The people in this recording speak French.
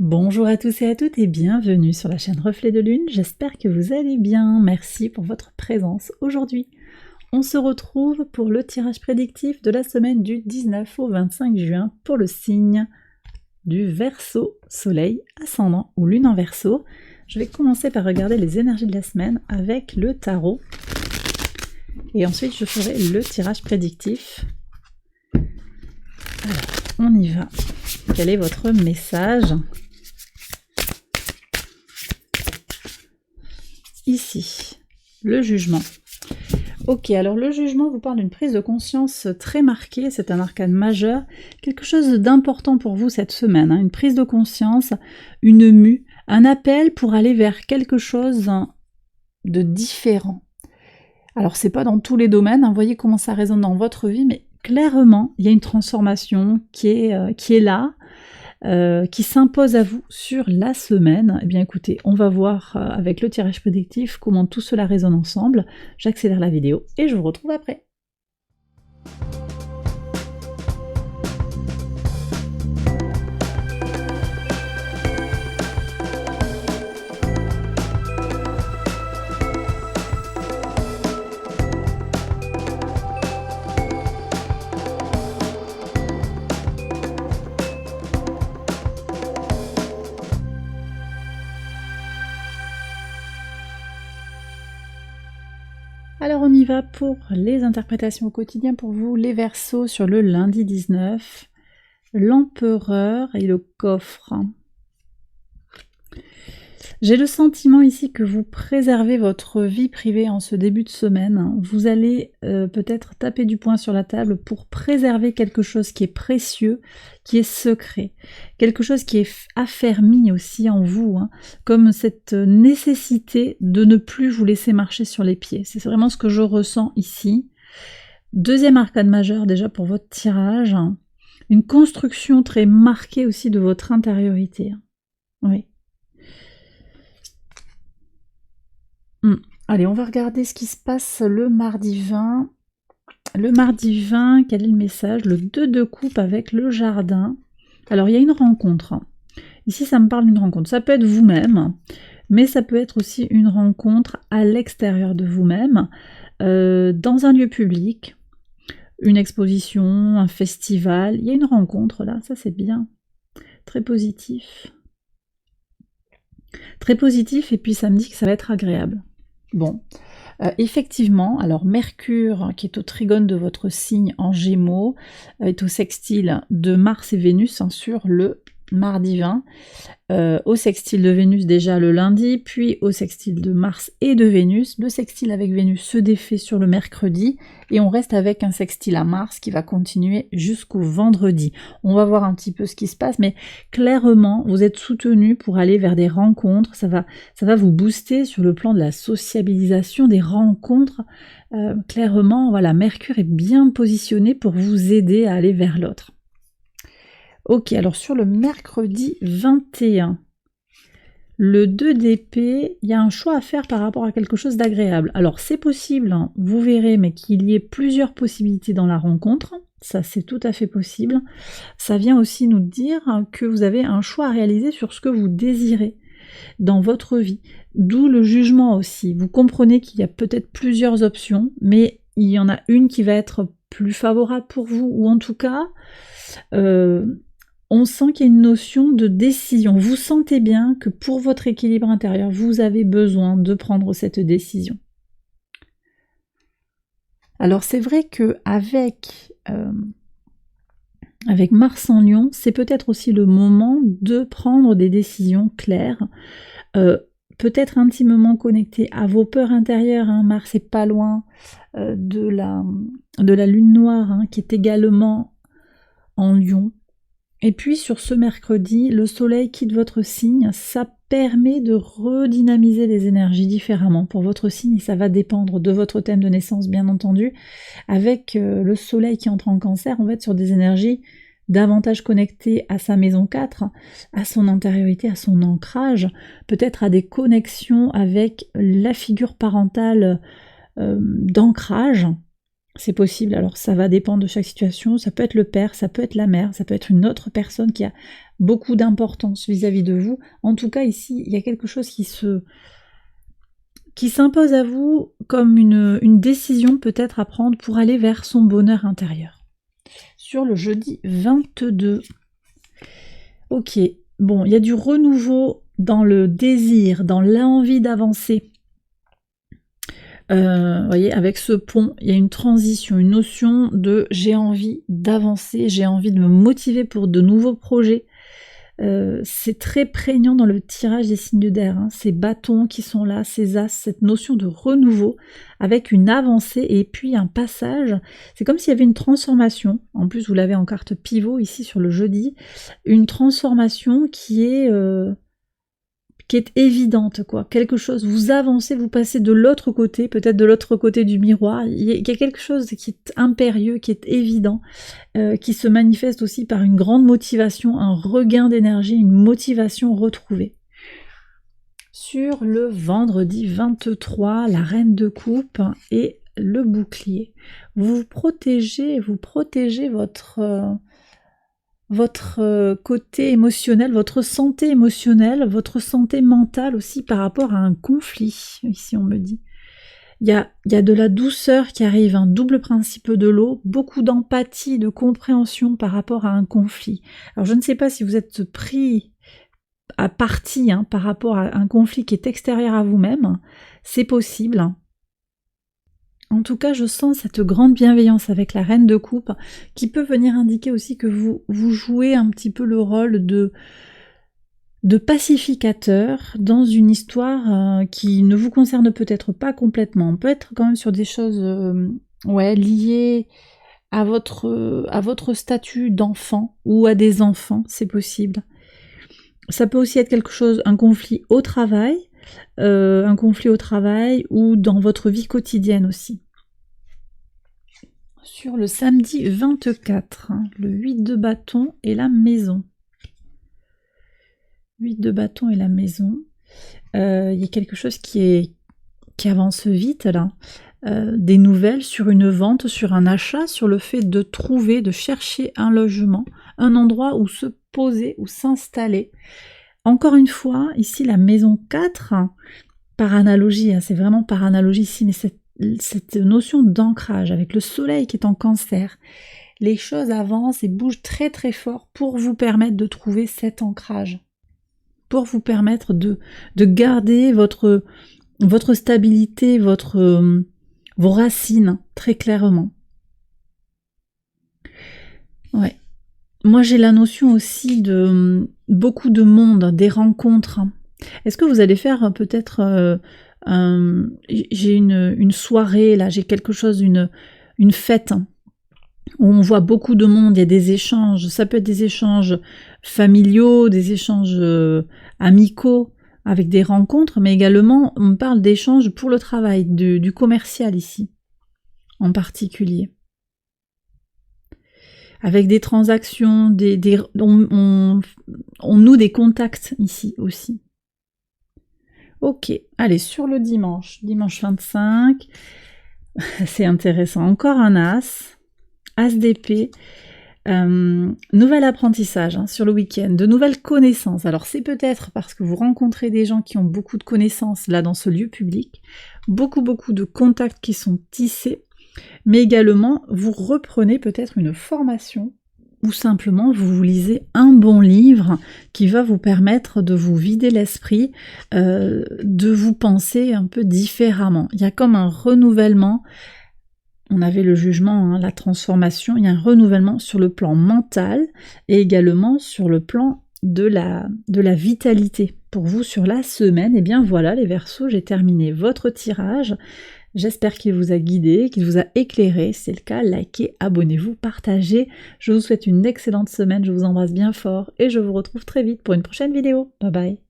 Bonjour à tous et à toutes et bienvenue sur la chaîne Reflet de Lune, j'espère que vous allez bien, merci pour votre présence aujourd'hui. On se retrouve pour le tirage prédictif de la semaine du 19 au 25 juin pour le signe du Verseau, Soleil, Ascendant ou Lune en Verseau. Je vais commencer par regarder les énergies de la semaine avec le tarot et ensuite je ferai le tirage prédictif. Alors, on y va. Quel est votre message ? Ici, le jugement. Ok, alors le jugement vous parle d'une prise de conscience très marquée, c'est un arcane majeur, quelque chose d'important pour vous cette semaine, une prise de conscience, une mue, un appel pour aller vers quelque chose de différent. Alors c'est pas dans tous les domaines, voyez comment ça résonne dans votre vie, mais clairement il y a une transformation qui est là, qui s'impose à vous sur la semaine. Eh bien écoutez, on va voir avec le tirage prédictif comment tout cela résonne ensemble. J'accélère la vidéo et je vous retrouve après. Alors on y va pour les interprétations au quotidien pour vous, les Verseaux sur le lundi 19, l'empereur et le coffre. J'ai le sentiment ici que vous préservez votre vie privée en ce début de semaine. Vous allez peut-être taper du poing sur la table pour préserver quelque chose qui est précieux, qui est secret. Quelque chose qui est affermi aussi en vous, comme cette nécessité de ne plus vous laisser marcher sur les pieds. C'est vraiment ce que je ressens ici. Deuxième arcane majeur déjà pour votre tirage. Une construction très marquée aussi de votre intériorité. Oui. Allez, on va regarder ce qui se passe le mardi 20. Le mardi 20, quel est le message ? Le 2 de coupe avec le jardin. Alors, il y a une rencontre. Ici, ça me parle d'une rencontre. Ça peut être vous-même, mais ça peut être aussi une rencontre à l'extérieur de vous-même, dans un lieu public, une exposition, un festival. Il y a une rencontre là, ça c'est bien. Très positif. Très positif, et puis ça me dit que ça va être agréable. Bon, effectivement, alors Mercure, qui est au trigone de votre signe en Gémeaux, est au sextile de Mars et Vénus sur le mardi 20, au sextile de Vénus déjà le lundi, puis au sextile de Mars et de Vénus. Le sextile avec Vénus se défait sur le mercredi, et on reste avec un sextile à Mars qui va continuer jusqu'au vendredi. On va voir un petit peu ce qui se passe, mais clairement, vous êtes soutenu pour aller vers des rencontres, ça va vous booster sur le plan de la sociabilisation, des rencontres. Clairement, voilà, Mercure est bien positionné pour vous aider à aller vers l'autre. Ok, alors sur le mercredi 21, le 2 d'épée, il y a un choix à faire par rapport à quelque chose d'agréable. Alors c'est possible, vous verrez, mais qu'il y ait plusieurs possibilités dans la rencontre, ça c'est tout à fait possible. Ça vient aussi nous dire que vous avez un choix à réaliser sur ce que vous désirez dans votre vie, d'où le jugement aussi. Vous comprenez qu'il y a peut-être plusieurs options, mais il y en a une qui va être plus favorable pour vous, ou en tout cas... on sent qu'il y a une notion de décision. Vous sentez bien que pour votre équilibre intérieur, vous avez besoin de prendre cette décision. Alors c'est vrai qu'avec Mars en Lion, c'est peut-être aussi le moment de prendre des décisions claires, peut-être intimement connectées à vos peurs intérieures. Mars est pas loin de la lune noire, qui est également en Lion. Et puis sur ce mercredi, le soleil quitte votre signe, ça permet de redynamiser les énergies différemment pour votre signe, et ça va dépendre de votre thème de naissance bien entendu. Avec le soleil qui entre en cancer, on va être sur des énergies davantage connectées à sa maison 4, à son intériorité, à son ancrage, peut-être à des connexions avec la figure parentale d'ancrage. C'est possible, alors ça va dépendre de chaque situation, ça peut être le père, ça peut être la mère, ça peut être une autre personne qui a beaucoup d'importance vis-à-vis de vous. En tout cas, ici, il y a quelque chose qui s'impose à vous comme une décision peut-être à prendre pour aller vers son bonheur intérieur. Sur le jeudi 22, ok, bon, il y a du renouveau dans le désir, dans l'envie d'avancer. Voyez, avec ce pont, il y a une transition, une notion de j'ai envie d'avancer, j'ai envie de me motiver pour de nouveaux projets. C'est très prégnant dans le tirage des signes d'air, hein, ces bâtons qui sont là, ces as, cette notion de renouveau avec une avancée et puis un passage. C'est comme s'il y avait une transformation. En plus, vous l'avez en carte pivot ici sur le jeudi, une transformation qui est évidente, quoi. Quelque chose, vous avancez, vous passez de l'autre côté, peut-être de l'autre côté du miroir. Il y a quelque chose qui est impérieux, qui est évident, qui se manifeste aussi par une grande motivation, un regain d'énergie, une motivation retrouvée. Sur le vendredi 23, la reine de coupe et le bouclier. Vous protégez votre côté émotionnel, votre santé émotionnelle, votre santé mentale aussi par rapport à un conflit, ici on me dit. Il y a de la douceur qui arrive, un double principe de l'eau, beaucoup d'empathie, de compréhension par rapport à un conflit. Alors je ne sais pas si vous êtes pris à partie par rapport à un conflit qui est extérieur à vous-même, c'est possible. En tout cas, je sens cette grande bienveillance avec la reine de coupe qui peut venir indiquer aussi que vous jouez un petit peu le rôle de pacificateur dans une histoire qui ne vous concerne peut-être pas complètement. On peut être quand même sur des choses liées à votre statut d'enfant ou à des enfants, c'est possible. Ça peut aussi être quelque chose, un conflit au travail ou dans votre vie quotidienne aussi. Sur le samedi 24, le 8 de bâton et la maison. 8 de bâton et la maison. Il y a quelque chose qui avance vite là. Des nouvelles sur une vente, sur un achat, sur le fait de trouver, de chercher un logement, un endroit où se poser, où s'installer. Encore une fois, ici la maison 4, par analogie, c'est vraiment par analogie ici, mais cette notion d'ancrage avec le soleil qui est en cancer, les choses avancent et bougent très très fort pour vous permettre de trouver cet ancrage, pour vous permettre de garder votre stabilité, vos racines très clairement. Ouais. Moi j'ai la notion aussi de beaucoup de monde, des rencontres. Est-ce que vous allez faire peut-être j'ai une soirée là, j'ai quelque chose, une fête où on voit beaucoup de monde, il y a des échanges, ça peut être des échanges familiaux, des échanges amicaux avec des rencontres, mais également on parle d'échanges pour le travail, du commercial ici en particulier. Avec des transactions, on noue des contacts ici aussi. Ok, allez, sur le dimanche 25, c'est intéressant, encore un as d'épée, nouvel apprentissage sur le week-end, de nouvelles connaissances. Alors c'est peut-être parce que vous rencontrez des gens qui ont beaucoup de connaissances là dans ce lieu public, beaucoup de contacts qui sont tissés, mais également vous reprenez peut-être une formation ou simplement vous lisez un bon livre qui va vous permettre de vous vider l'esprit, de vous penser un peu différemment. Il y a comme un renouvellement, on avait le jugement, la transformation, il y a un renouvellement sur le plan mental et également sur le plan de la vitalité. Pour vous sur la semaine, et bien voilà les Verseaux, j'ai terminé votre tirage. J'espère qu'il vous a guidé, qu'il vous a éclairé. Si c'est le cas, likez, abonnez-vous, partagez. Je vous souhaite une excellente semaine, je vous embrasse bien fort et je vous retrouve très vite pour une prochaine vidéo. Bye bye.